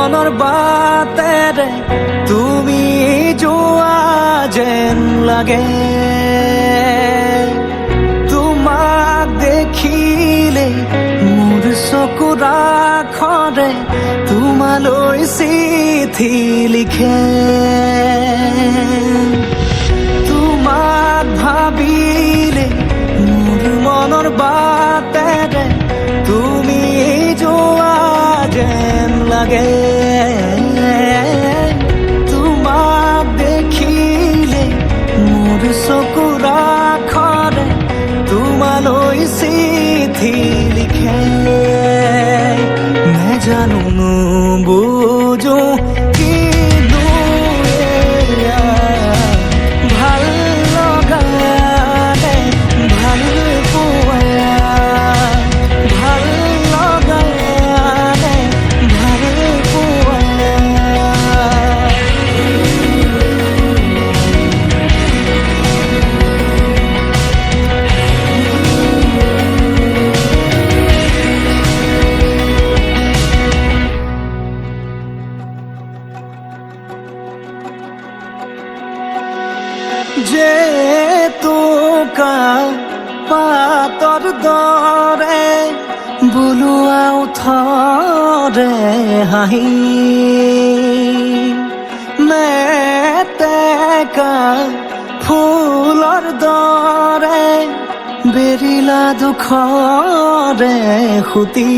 মনৰ বাটেৰে তুমি যোৱা যেন লাগে। তোমাক দেখিলে মোৰ চকুৰ আখৰে তোমালৈ চিঠি লিখে। তোমাক ভাবিলে মোৰ মনৰ বাটেৰে তুমি যোৱা যেন লাগে। তোমাক দেখিলে মোৰ চকুৰ আখৰে তোমালৈ চিঠি লিখে। নেজানো নুবুজো কিন্তু এয়া ভাল লগা নে ভাল পোৱা, ভাল লগা নে ভাল পোৱা। জেতুকা পাতৰ দৰে বুলোৱা ওঠৰে হাঁহি, মেটেকা ফুলৰ দৰে বেৰিলা দুখৰে সুতি।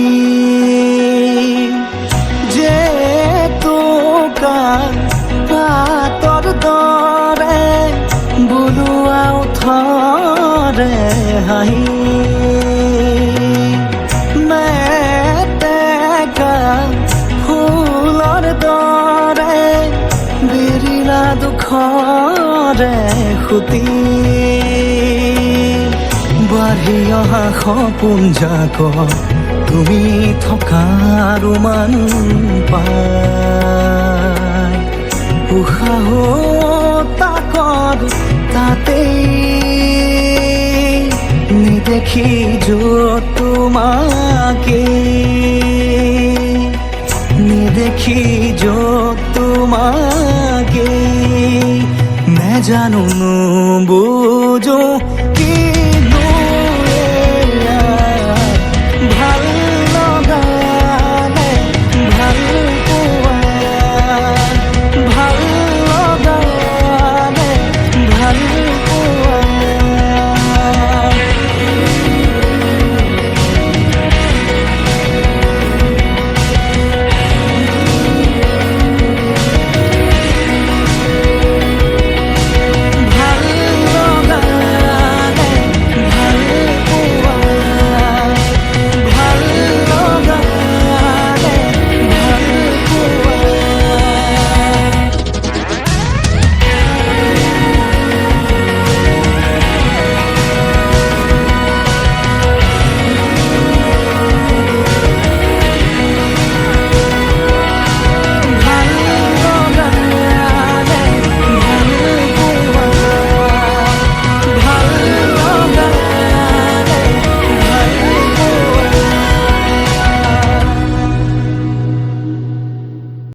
জেতুকা পাতৰ দৰে বুলোৱা ওঠৰে হাঁহি, মেটেকা ফুলৰ দৰে বিৰিলা দুখৰে সুতি। বাঢ়ি অহা সপোন জাকত তুমি থকাৰ মান পাই, উশাহ তাকত তাতেই নেদেখি য'ত তোমাকে, নেদেখি য'ত তোমাকে। নেজানো নুবুজো